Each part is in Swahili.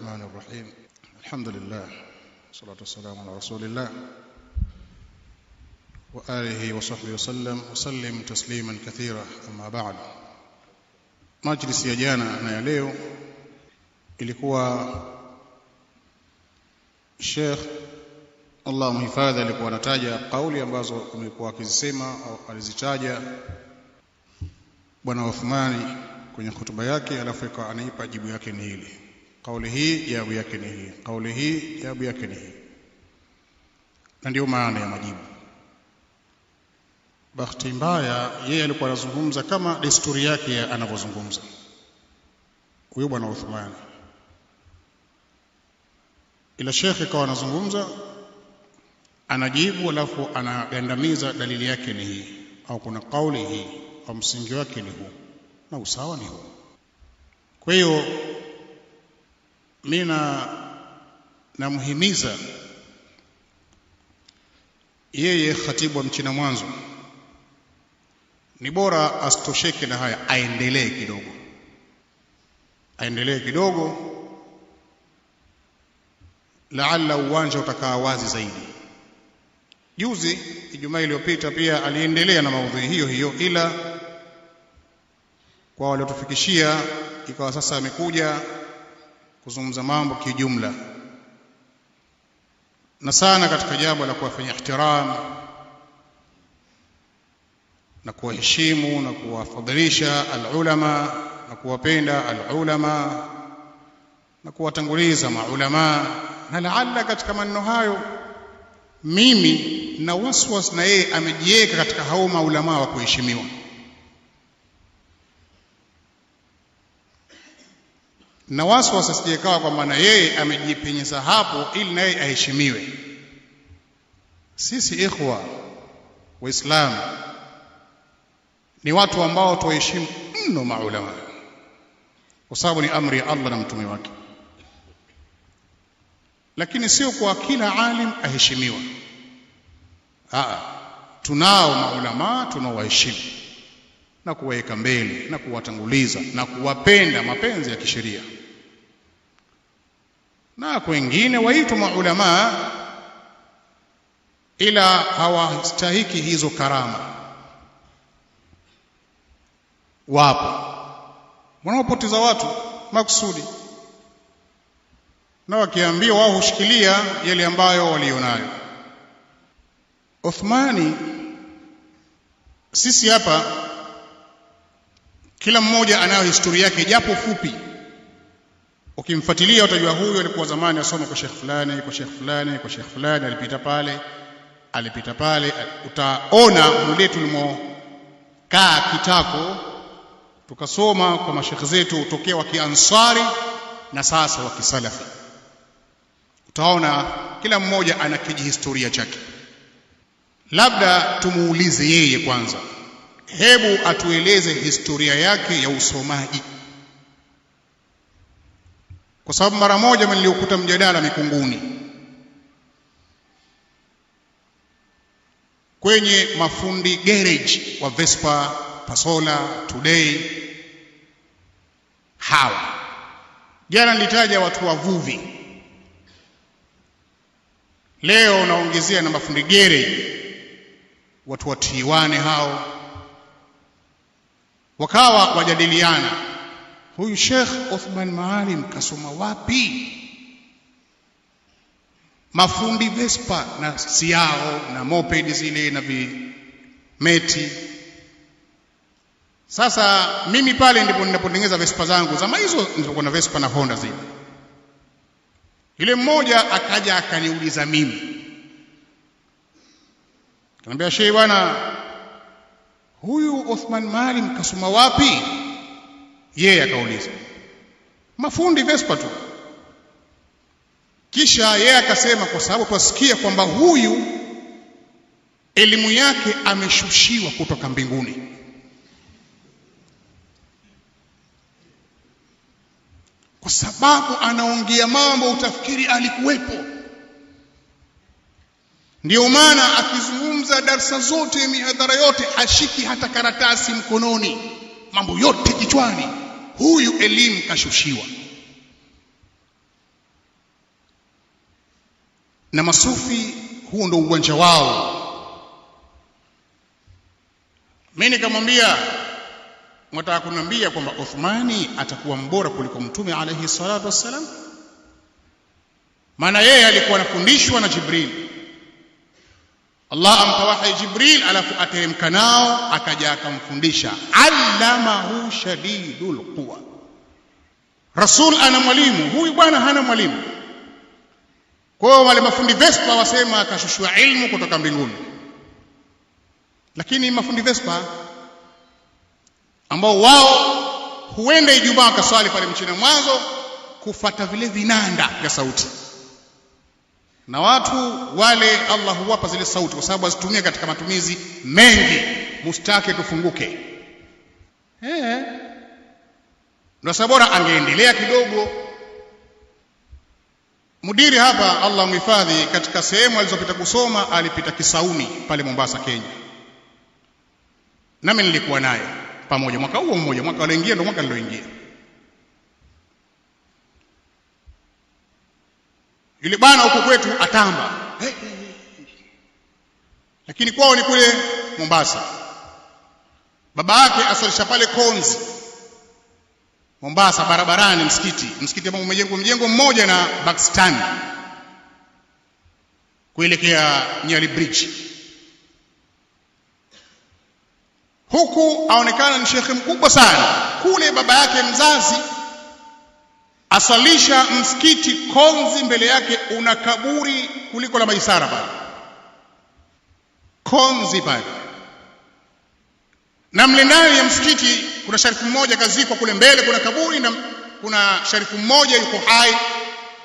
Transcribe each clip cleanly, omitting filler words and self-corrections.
الرحمن الرحيم الحمد لله والصلاة والسلام على رسول الله وآله وصحبه وسلم تسليما كثيرا أما بعد. Majlisi ya jana na ya leo ilikuwa Sheikh Allah mhifadhi alikuwa anataja kauli ambazo amekuwa akizisema au alizitaja Bwana Uthmani kwenye hotuba yake, alafu anaipa jibu yake ni hili, kauli hii jawabu yake ni hii, kauli hii jawabu yake ni hii. Na ndio maana ya majibu. Bahati mbaya yeye alikuwa anazungumza kama desturi yake anavyozungumza huyo Bwana Uthmani, ila Sheikh kawa anazungumza anajibu, alafu anagandamiza dalili yake ni hii, au kuna kauli hii, au msingi wake ni huu, na usawa ni huu. Kwa hiyo mimi namhimiza yeye khatibu wa Mchina Mwanzo, ni bora asitosheke na haya, aendelee kidogo, laalla uwanja utakaa wazi zaidi. Juzi Ijumaa iliyopita pia aliendelea na maudhui hiyo, ila kwa waliotufikishia ikawa sasa amekuja kuzungumza mambo kijumla, na sana katika jambo la kuwafanyia ihtiram na kuwaheshimu na kuwafadhilisha alulama na kuwapenda alulama na kuwatanguliza maulama. Na laalla katika maneno hayo mimi na waswas na yeye amejiweka katika hao maulama wa kuheshimiwa, na waswas asijekawa kwa maana yeye amejipenyeza hapo ili naye aheshimiwe. Sisi ikhwa waislamu ni watu ambao tuheshimu mno maulama, kwa sababu ni amri ya Allah na mtume wake, lakini sio kwa kila alim aheshimiwa. Tunao maulama tunaowaheshimu na kuwaweka mbele na kuwatanguliza na kuwapenda mapenzi ya kisheria, na wengine waitwa maulama ila hawastahiki hizo karama. Wapo wanaopoteza watu makusudi, na wakiambiwa wao hushikilia yale ambayo walionayo. Uthmani, sisi hapa kila mmoja anayo historia yake japo fupi. Ukimfuatilia utajua huyu alikuwa zamani asoma kwa Sheikh fulani, kwa Sheikh fulani, kwa Sheikh fulani, alipita pale. Utaona mule tulimokaa kitako tukasoma kwa mashekhe zetu utokea wa Kiansari na sasa wa Kisalafi. Utaona kila mmoja ana kijihistoria chake. Labda tumuulize yeye kwanza, hebu atueleze historia yake ya usomaji, kwa sababu mara moja niliokuta mjadala Mikunguni kwenye mafundi garage wa Vespa, Pasola, Today. Hawa jana nilitaja watu wavuvi, leo naongezea na mafundi garage, watu wa Tiwane. Hao wakawa wajadiliana, huyu Sheikh Uthman Maalim kasoma wapi mafundi Vespa na siao na moped zile na vimeti. Sasa mimi pale ndipo ninapotengeneza Vespa zangu. Zama hizo nilikuwa na Vespa na Honda zile. Yule mmoja akaja akaniuliza mimi, akaniambia, Sheikh bwana, huyu Uthman Maalim kasoma wapi? Yeye akauliza mafundi Vespa tu. Kisha yeye akasema, kwa sababu twasikia kwamba huyu elimu yake ameshushiwa kutoka mbinguni, kwa sababu anaongea mambo utafikiri alikuwepo. Ndio maana akizungumza darasa zote, mihadhara yote, hashiki hata karatasi mkononi, mambo yote kichwani. Huyu elimu kashushiwa. na masufi huo ndo uwanja wao. Mimi nikamwambia, mwataka kuniambia kwamba Uthmani atakuwa mbora kuliko Mtume alayhi salatu wassalam? Maana yeye alikuwa anafundishwa na Jibril, Allah ampa wahi Jibril, alafu ateremka nao akaja akamfundisha. Allamahu shadidul quwa. Rasul ana mwalimu, huyu bwana hana mwalimu. Kwa hiyo wale mafundi Vespa wasema akashushwa ilmu kutoka mbinguni, lakini mafundi Vespa ambao wao huenda Ijumaa kaswali pale mchina mwanzo kufata vile vinanda vya sauti, na watu wale Allah huwapa zile sauti kwa sababu azitumia katika matumizi mengi, mustake tufunguke. Ndio sababu bora angeendelea kidogo. Mudiri hapa Allah mhifadhi, katika sehemu alizopita kusoma alipita Kisauni pale Mombasa, Kenya. Nami nilikuwa naye pamoja mwaka huo mmoja, mwaka alioingia ndio mwaka niloingia. Yule bwana huko kwetu atamba, lakini kwao ni kule Mombasa. Baba yake asalisha pale Konzi Mombasa, barabarani, msikiti ambao umejengwa mjengo mmoja na Pakistan kuelekea Nyali Bridge. Huku aonekana ni shekhe mkubwa sana. Kule baba yake mzazi asalisha msikiti Konzi, mbele yake una kaburi kuliko la Maisara pale Konzi pale, na mle ndani ya msikiti kuna sharifu mmoja kazikwa kule mbele, kuna kaburi, na kuna sharifu mmoja yuko hai,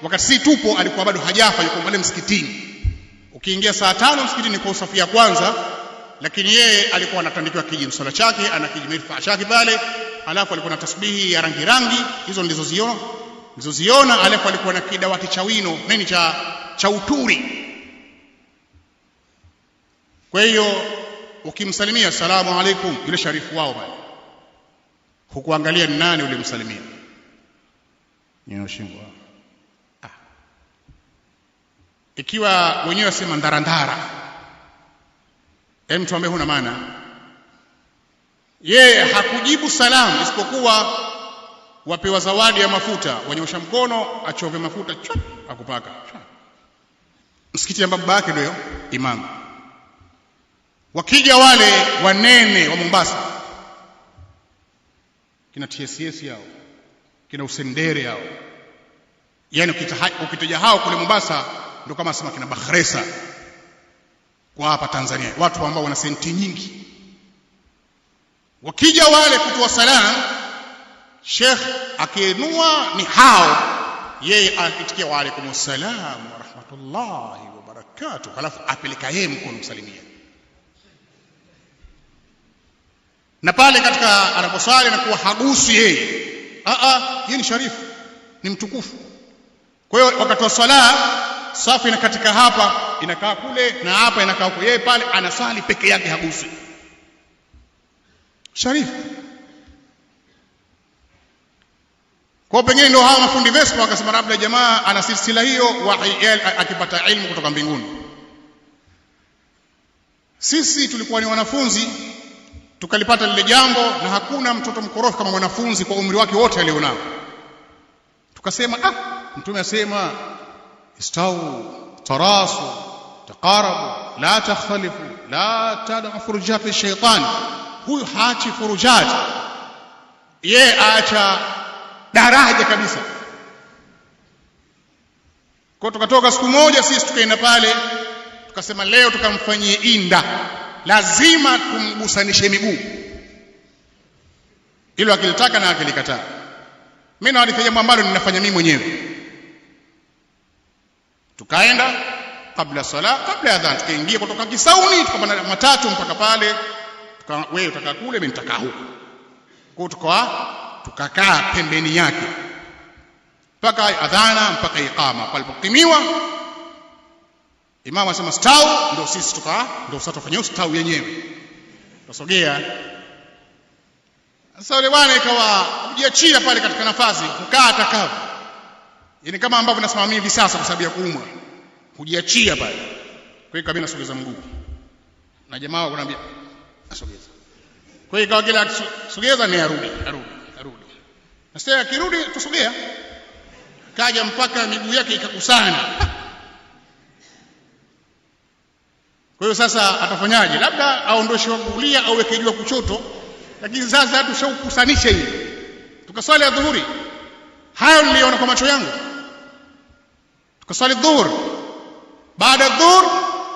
wakati si tupo alikuwa bado hajafa, yuko pale msikitini. Ukiingia saa 5 msikitini kwa usafi ya kwanza, lakini yeye alikuwa anatandikiwa kijimsala chake, ana kijimifaa chake pale, alafu alikuwa na tasbihi ya rangi hizo nilizoziona, alafu alikuwa na kidawati cha wino nini cha uturi. Kwa hiyo ukimsalimia salamu alaikum, yule sharifu wao pale, hukuangalia ni nani ulimsalimia, nyoshingwa. Ikiwa wenyewe wasema ndarandara, mtu ambaye huna maana, yeye hakujibu salamu isipokuwa wapewa zawadi ya mafuta, wanyosha mkono achove mafuta akupaka. Msikiti ambapo baba yake ndio imamu. Wakija wale wanene wa Mombasa, kina TSS yao, kina Usendere yao, yani ukitaja hao kule Mombasa ndio kama sema kina Bakhresa kwa hapa Tanzania, watu ambao wana senti nyingi. Wakija wale kutoa salamu, Sheikh akiinua ni hao, yeye anaitikia wa alaykum assalam wa rahmatullahi wa barakatuh, halafu apeleka yeye mkono msalimia. Na pale katika anaposali na kuwa hagusi yeye, yeye ni sharifu, ni mtukufu. Kwa hiyo wakati wa swala safu inakatika hapa inakaa kule na hapa inakaa huko, yeye pale anasali peke yake, hagusi, sharifu. Kwa pengine ndio hawa mafundi Vespa wakasema labda jamaa ana silsila hiyo, akipata ilmu kutoka mbinguni. Sisi tulikuwa ni wanafunzi tukalipata lile jambo, na hakuna mtoto mkorofi kama mwanafunzi kwa umri wake wote alionao. Tukasema Mtume asema istau tarasu taqarabu la takhtalifu la tad'u furujat ash-shaytan. Huyu haachi furujat, yeye aacha daraja kabisa. Kwa tukatoka siku moja sisi tukaenda pale, tukasema leo tukamfanyie inda, lazima tumgusanishe miguu, ilo akilitaka na akilikataa. Mimi na hadithi jambo ambalo ninafanya mimi mwenyewe. Tukaenda kabla adhan, tukaingia kutoka Kisauni, tukapanda matatu mpaka pale. Wewe utakaa kule, mimi nitakaa huko. Kwa tukakaa pembeni yake mpaka adhana, mpaka iqama. Palipokimiwa imamu asema stau, ndio sisi ndio sasa tufanye stau yenyewe, tusogea. Sasa yule bwana ikawa kujiachia pale katika nafasi, kukaa atakavu, yani kama ambavyo nasimama hivi sasa kwa sababu ya kuumwa. hujiachia pale. Kwa hiyo kabla nasogeza mguu na jamaa wako anambia asogeza, kwa hiyo kila akisogeza ni arudi. Na sasa akirudi tusogea, kaja mpaka miguu yake ikakusana. Kwa hiyo sasa atafanyaje? Labda aondoshe wa kulia au weke juu kushoto, lakini sasa tushaukusanisha hivi tukaswali adhuhuri. Hayo niliona kwa macho yangu. Tukaswali dhuhur. Baada dhuhur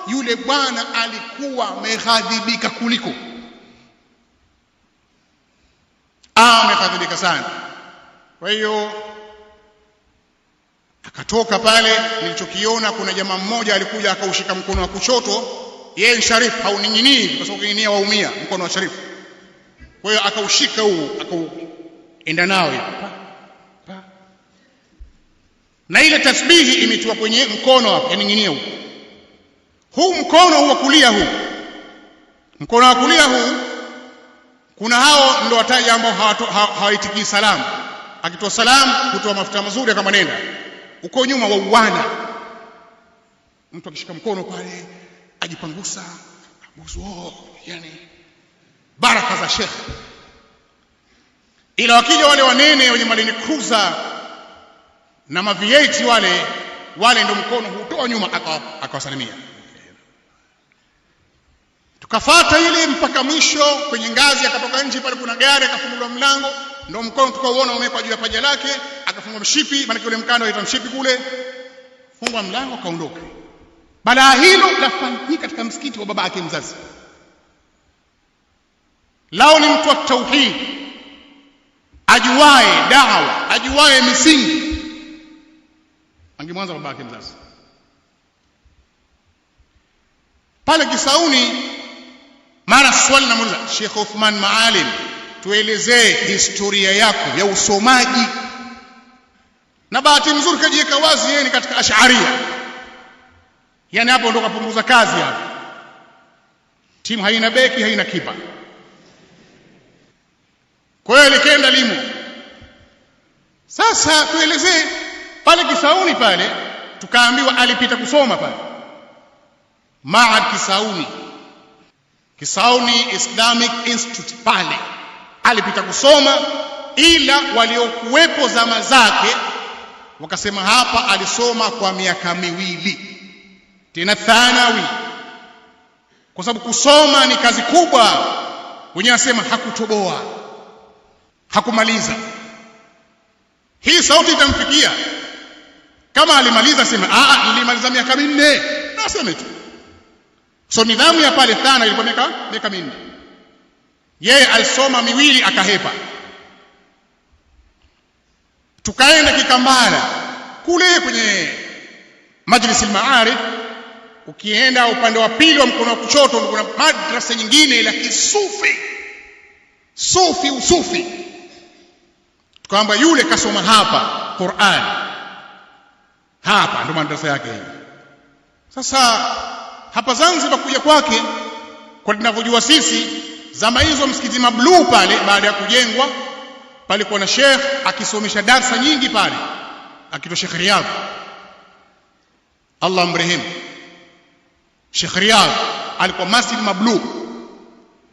yule bwana alikuwa ameghadhibika kuliko, ameghadhibika sana. Kwa hiyo akatoka pale. Nilichokiona, kuna jamaa mmoja alikuja akaushika mkono wa kushoto, yeye Sharif hauning'inii kwa sababu kinginia waumia mkono wa Sharif. Kwa hiyo akaushika huu akaenda nao na ile tasbihi imetiwa kwenye mkono hapo yaning'inia huko. Huu mkono wa kulia huu, mkono wa kulia huu, kuna hao ndio wataja ambao hawaitikii salamu. Akitoa salamu kutoa mafuta mazuri kama nenda uko nyuma wa uwana, mtu akishika mkono pale ajipangusa abuzo, yani baraka za Sheikh. Ila wakija wale wanene wenye Land Cruiser na V8 wale ndio mkono hutoa nyuma akawasalimia. Tukafuata ile mpaka mwisho kwenye ngazi, akatoka nje pale kuna gari, akafungua mlango, ndio mkono tukauona umewekwa juu ya paja lake, akafungwa mshipi, maana yule mkanda unaitwa mshipi kule, fungwa mlango kaondoka. Balaa hilo lafanyika katika msikiti wa baba yake mzazi. Lao ni mtu wa tauhid, ajuae dawa, ajuae misingi, angemwanza baba yake mzazi. Pale Kisauni mara swali namuuliza Sheikh Uthman Maalim, tuelezee historia yako ya usomaji. Na bahati nzuri kajiweka wazi yeye ni katika Ash'ariyya, yani hapo ndo kapunguza kazi hapo. Timu haina beki, haina kipa, kwa hiyo likenda limo. Sasa tuelezee pale Kisauni pale, tukaambiwa alipita kusoma pale Maad Kisauni Islamic Institute pale alipita kusoma, ila waliokuwepo zama zake wakasema hapa alisoma kwa miaka 2 tena thanawi, kwa sababu kusoma ni kazi kubwa. Wenyewe wasema hakutoboa, hakumaliza. Hii sauti itamfikia kama alimaliza, sema nilimaliza miaka 4, na aseme tu. So nidhamu ya pale thana ilikuwa miaka 4. Yeye alisoma 2 akahepa. Tukaenda Kikambala kule kwenye Majlis al-Maarif. Ukienda upande wa pili wa mkono wa kushoto kuna madrasa nyingine la kisufi, usufi. Tukaamba yule kasoma hapa Qur'an, hapa ndo madrasa yake hii. Sasa hapa Zanzibar kuja kwake, kwa tunavyojua sisi, zama hizo msikiti Mabluu pale baada ya kujengwa palikuwa na Sheikh akisomesha darasa nyingi pale, akitwa Sheikh Riyadh, Allah mrehemu. Sheikh Riyadh alikuwa Masjid Mabluu,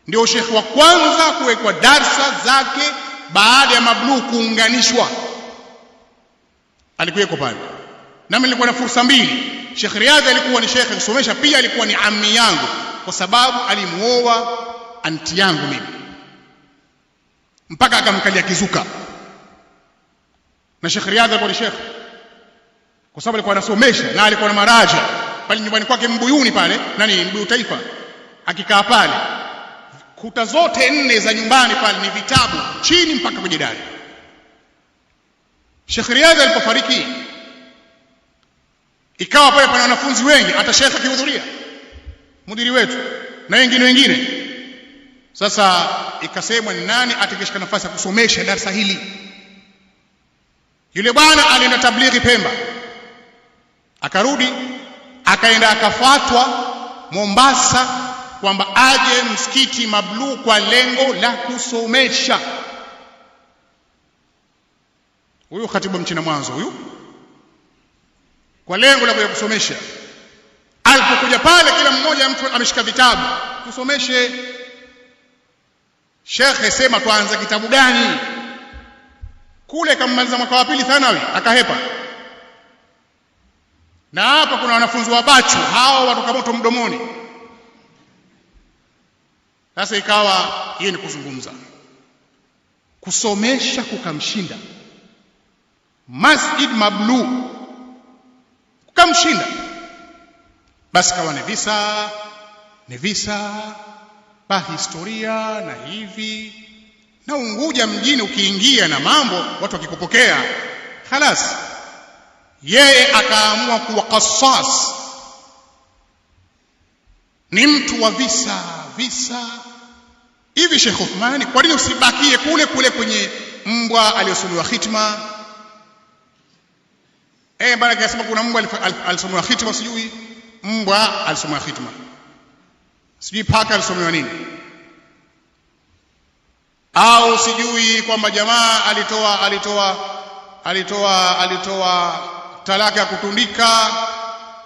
ndio Sheikh wa kwanza kuwekwa darasa zake baada ya Mabluu kuunganishwa, alikuweko pale. Nami nilikuwa na fursa 2. Sheikh Riyadh alikuwa ni Sheikh kusomesha, pia alikuwa ni ammi yangu kwa sababu alimuoa anti yangu mimi, mpaka akamkalia kizuka. Na Sheikh Riyadh alikuwa ni Sheikh kwa sababu alikuwa anasomesha na alikuwa na maraja pale nyumbani kwake Mbuyuni pale, Mbuyu Taifa. Akikaa pale, kuta zote 4 za nyumbani pale ni vitabu chini mpaka kwenye dari. Sheikh Riyadh alipofariki, ikawa pale pana wanafunzi wengi, hata Sheikh akihudhuria, mudiri wetu na wengine. Sasa ikasemwa ni nani atakayeshika nafasi ya kusomesha darasa hili. Yule bwana alienda tablighi Pemba, akarudi akaenda akafuatwa Mombasa kwamba aje msikiti Mabluu kwa lengo la kusomesha. Huyu khatibu mchina mwanzo huyu, kwa lengo la kusomesha. Alipokuja pale, kila mmoja mtu ameshika vitabu, tusomeshe. Shekhe, sema tuanze kitabu gani? Kule kamaliza mwaka wa pili thanawi akahepa. Na hapa kuna wanafunzi wa Bachu, hao watoka moto mdomoni. Sasa ikawa yeye ni kuzungumza, kusomesha kukamshinda. Masjid Mablu kukamshinda. Basi kawa ni visa pa historia na hivi. Na Unguja mjini ukiingia na mambo watu wakikupokea, khalas. Yeye akaamua kuwa qasas, ni mtu wa visa hivi. Sheikh Uthmani, kwa nini usibakie kule kwenye mbwa aliyosomewa khitma? Bana kasema kuna mbwa alisomewa khitma, sijui mbwa alisomewa khitma, sijui paka alisomewa nini, au sijui kwamba jamaa alitoa talaka ya kutundika.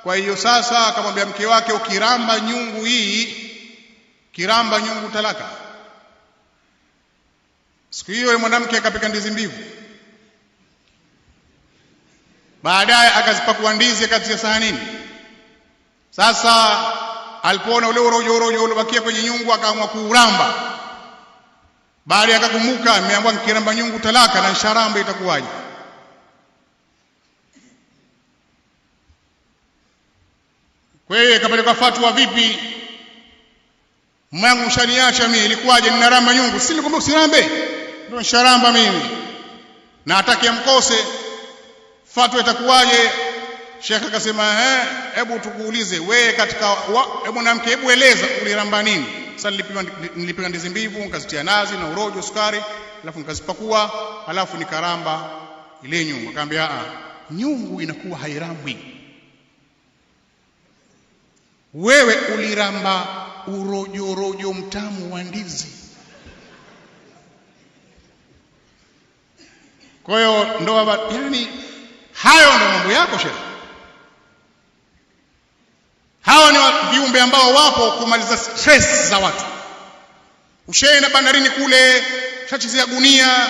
Kwa hiyo sasa akamwambia mke wake, ukiramba nyungu hii, kiramba nyungu talaka. Siku hiyo yule mwanamke akapika ndizi mbivu, baadaye akazipakua ndizi akatia sahanini. Sasa alipoona ule urojo ulibakia kwenye nyungu, akaamua kuuramba. Baadaye akakumbuka, ameambiwa nikiramba nyungu talaka, na sharamba itakuwaje? Kwa hiyo kapeleka fatwa, vipi mwangu mshaniacha mimi, ilikuwaje? Ninaramba nyungu, si nilikwambia usirambe? Ndio sharamba mimi, na atake mkose, fatwa itakuwaje? Sheikh akasema, hebu tukuulize wewe, katika mwanamke, hebu eleza uliramba nini? Sasa nilipika ndizi mbivu, nikazitia nazi na urojo, sukari, alafu nikazipakua, alafu nikaramba ile nyungu. Akamwambia, nyungu inakuwa hairambwi, wewe uliramba urojo mtamu wa ndizi. Kwa hiyo ndoa, yani hayo ndio mambo yako Sheikh. Hawa ni viumbe ambao wapo kumaliza stress za watu. Ushaenda bandarini kule, shachizia gunia,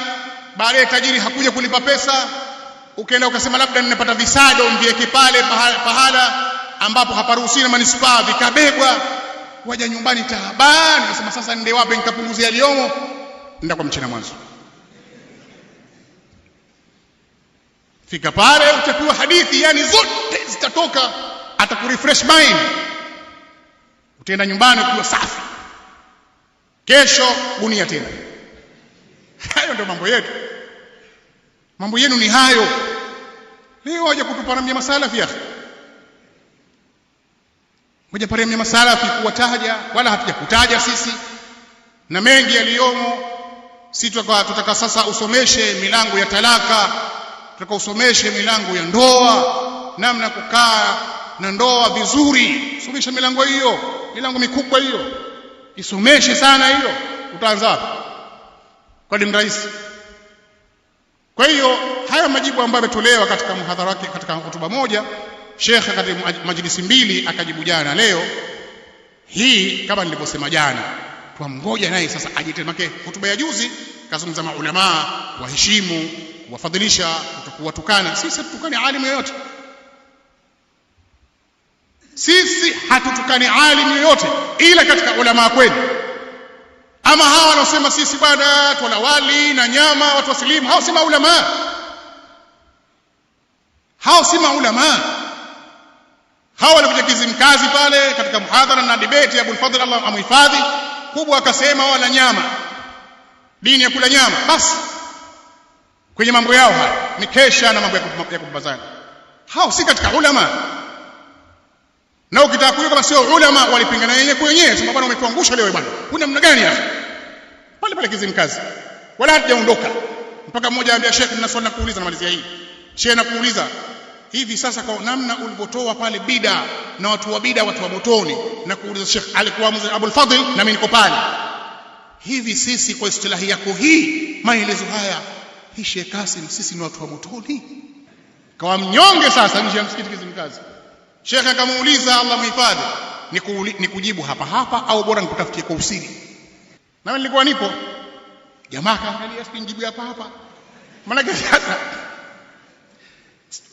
baadaye tajiri hakuja kulipa pesa, ukaenda ukasema labda ninapata visado mvieke pale pahala ambapo haparuhusiwi na manispaa, vikabebwa, waja nyumbani taabani, nasema sasa nende wapi nikapunguzia liomo? Nenda kwa mchina mwanzo. Fika pale utapewa hadithi, yani zote zitatoka, atakurefresh mind. Utaenda nyumbani ukiwa safi, kesho gunia tena. Hayo ndio mambo yetu. Mambo yenu ni hayo. Leo waje kutuparamia masalafi ya moja paramia masalafi kuwataja, wala hatujakutaja sisi na mengi yaliyomo. Sisi tutaka sasa usomeshe milango ya talaka, tutaka usomeshe milango ya ndoa, namna kukaa na ndoa vizuri. Somesha milango hiyo, milango mikubwa hiyo, isomeshe sana hiyo. Utaanza wapi? Kwa ni mrahisi. Kwa hiyo haya majibu ambayo yametolewa katika muhadhara wake, katika hotuba moja, Sheikh katika majlisi mbili akajibu jana. Leo hii kama nilivyosema jana, tuamngoja naye sasa ajitemake. Hotuba ya juzi kazungumza maulama, waheshimu, wafadhilisha, kuwatukana. Sisi hatutukani alimu yoyote, sisi hatutukani alimu yoyote ila katika ulama kweli. Ama hawa wanaosema sisi bwana twala wali na nyama watu wasilimu, hao si maulama, hao si maulama. Hao walikuja Kizimkazi pale katika muhadhara na debate ya Abul Fadhl, Allah amhifadhi, kubwa, akasema wala nyama, dini ya kula nyama. Basi kwenye mambo yao haya mikesha na mambo ya kupambazana, hao si katika ulama. Na ukitaka kujua kama sio ulama, walipingana wenyewe kwa wenyewe, sema bwana umetuangusha leo bwana, kuna namna gani hapa? Pale Kizimkazi wala hajaondoka mpaka mmoja anambia Sheikh, nina swali nakuuliza, namalizia hii. Sheikh, nakuuliza hivi sasa, kwa namna ulivyotoa pale bida na watu wa bida, watu wa motoni, na kuuliza Sheikh, alikuwa mzee Abul Fadhl na mimi niko pale, hivi sisi kwa istilahi yako hii, maelezo haya, hii Sheikh Kasim, sisi ni watu wa motoni? Kawa mnyonge sasa nje ya msikiti Kizimkazi. Shekhe akamuuliza, Allah muhifadhi, nikujibu hapa hapa au bora nikutafutie kwa usiri? Na mimi nilikuwa nipo. Jamaa kaangalia, sinijibu hapa hapa. Maana sasa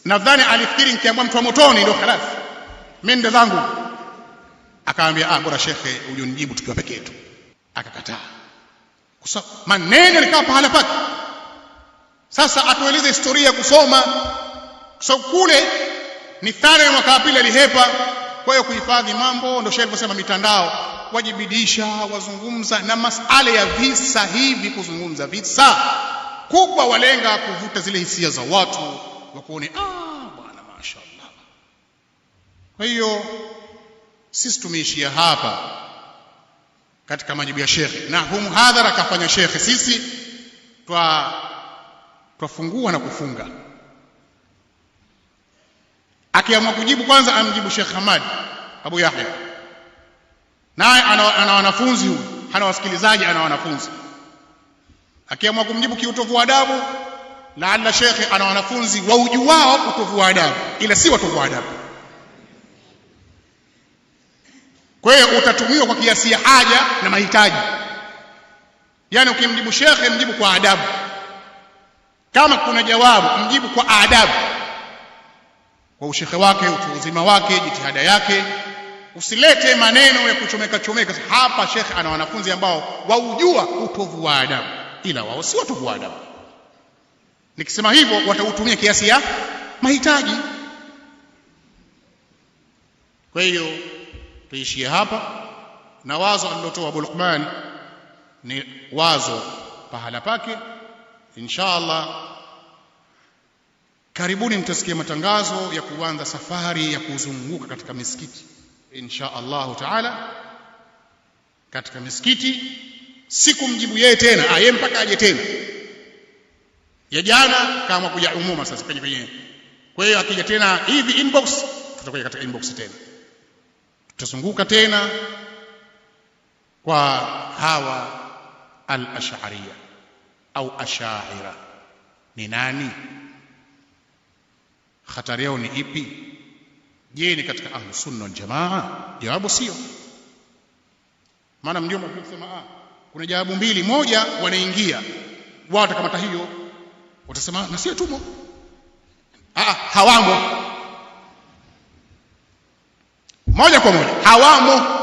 nadhani alifikiri nikiamua mtu wa motoni ndio خلاص mimi ndo zangu. Akaambia, bora shekhe ujonijibu tukiwa peke yetu. Akakataa. Kwa sababu maneno yalikaa pahala pake. Sasa atueleze historia ya kusoma. Kwa sababu kule ni thana ya mwaka wa pili alihepa. Kwa hiyo kuhifadhi mambo ndio shekhe alivyosema mitandao wajibidisha, wazungumza na masala ya visa hivi, kuzungumza visa kubwa walenga kuvuta zile hisia za watu wakuone bwana mashaallah. Kwa hiyo sisi tumeishia hapa katika majibu ya shekhe, na huu muhadhara kafanya shekhe, sisi twafungua na kufunga. Akiamua kujibu kwanza amjibu Sheikh Hamad Abu Yahya, naye ana wanafunzi, huyu hana wasikilizaji, ana wanafunzi. Akiamua kumjibu kiutovu wa adabu, laalla shekhe ana wanafunzi wa ujuao utovu wa adabu, ila si watovu wa adabu. Kwa hiyo utatumiwa kwa kiasi ya haja na mahitaji. Yani ukimjibu shekhe mjibu kwa adabu, kama kuna jawabu mjibu kwa adabu, kwa ushekhe wake, utu uzima wake, jitihada yake. Usilete maneno ya kuchomeka chomeka. Hapa shekhe ana wanafunzi ambao waujua utovu wa adabu, ila wao si watovu wa adabu. Nikisema hivyo watautumia kiasi ya mahitaji. Kwa hiyo tuishie hapa, na wazo alilotoa Abu Luqman ni wazo pahala pake. Inshallah karibuni mtasikia matangazo ya kuanza safari ya kuzunguka katika misikiti inshallah taala, katika misikiti. Siku mjibu yeye tena yeye mpaka aje tena. Ya jana kama kuja umuma sasa kwenye. Kwa hiyo akija tena hivi inbox, tutakuja katika inbox tena, tutazunguka tena kwa hawa al-ash'ariyya au ashaira. Ni nani? Hatari yao ni ipi? Je, ni katika ahlus sunna wal jamaa? Jawabu sio. Maana mjomba kusema kuna jawabu mbili, moja wanaingia wao watakamata hiyo, utasema na sio tumo. Hawamo moja kwa moja, hawamo.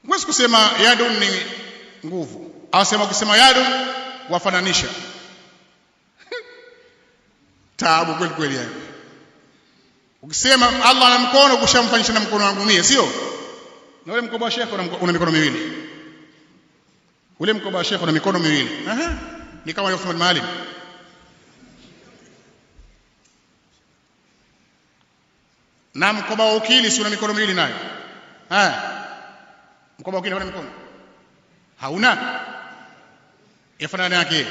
Mwezi kusema yadun ni nguvu, awasema kusema yadun wafananisha. Taabu kweli kweli yani. Ukisema Allah ana mkono kushamfanisha na mkono wangu mie, sio? Na ule mkoba wa shekhe una mikono miwili. Ule mkoba wa shekhe una mikono miwili. Ni kama Uthman Maalim. Na mkoba wa ukili si una mikono miwili nayo? Mkoba wa ukili una mikono? Hauna. Yafanana yake.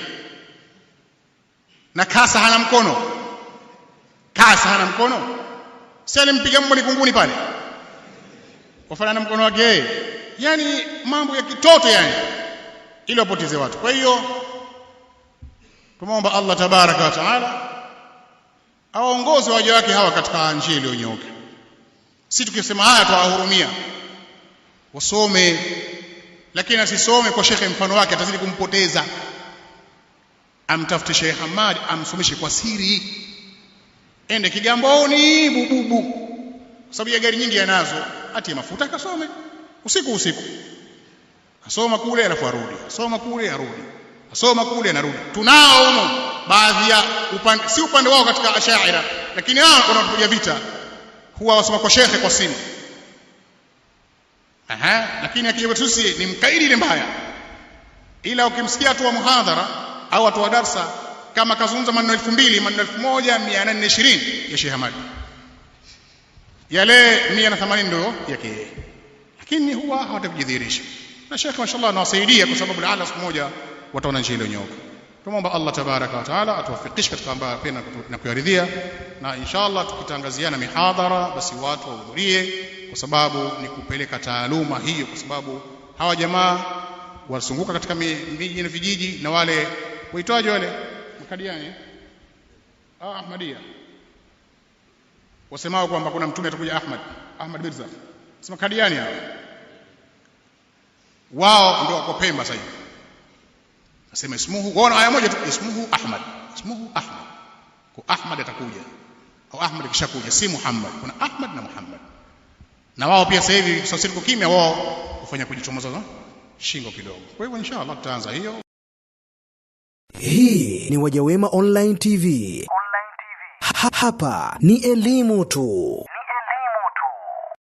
Na kasa hana mkono. Kasa hana mkono. Si alimpiga mbwa kunguni pale. Wafanana mkono wake. Yani mambo ya kitoto yani, ili wapoteze watu. Kwa hiyo tumeomba Allah tabaraka wa taala awaongoze waja wake hawa katika njia iliyonyooka. Si tukisema haya tuwahurumia, wasome, lakini asisome kwa shekhe mfano wake, atazidi kumpoteza. Amtafute Sheikh Hamad amsomeshe kwa siri, ende Kigamboni bububu, kwa sababu ya gari nyingi yanazo, atie mafuta akasome usiku asoma kule alafu arudi, asoma kule arudi, asoma kule anarudi. Tunao baadhi ya upande, si upande wao katika ashaira, lakini hao wanapokuja vita huwa wasoma kwa shekhe kwa simu. Lakini akija sisi ni mkaidi ile mbaya. Ila ukimsikia tu wa muhadhara au watu wa darsa kama kazungumza maneno 2000 maneno 1820 ya Sheikh Hamad, yale 180 ndio yake, lakini huwa hawatakujidhihirisha. Na Sheikh mashallah anawasaidia kwa sababu Allah siku moja wataona njia iliyonyooka. Tunaomba Allah tabaraka wa taala atuwafikishe katika ambayo apenda na kuyaridhia, na inshallah tukitangaziana mihadhara basi watu wahudhurie, kwa sababu ni kupeleka taaluma hiyo, kwa sababu hawa jamaa wasunguka katika miji na vijiji, na wale waitwaje wale makadiani Ahmadia wasemao kwamba kuna mtume atakuja Ahmad Mirza, sema Kadiani hao, wao ndio wako Pemba sasa hivi, nasema ismuhu, wao aya moja tu, ismuhu Ahmad, kwa Ahmad atakuja, au Ahmad kishakuja, si Muhammad. Kuna Ahmad na Muhammad, na wao pia sasa hivi sasa siku kimya, wao kufanya kujichomoza shingo kidogo. Kwa hivyo inshallah tutaanza hiyo. Hii ni Wajawema Online TV. Hapa ni elimu tu.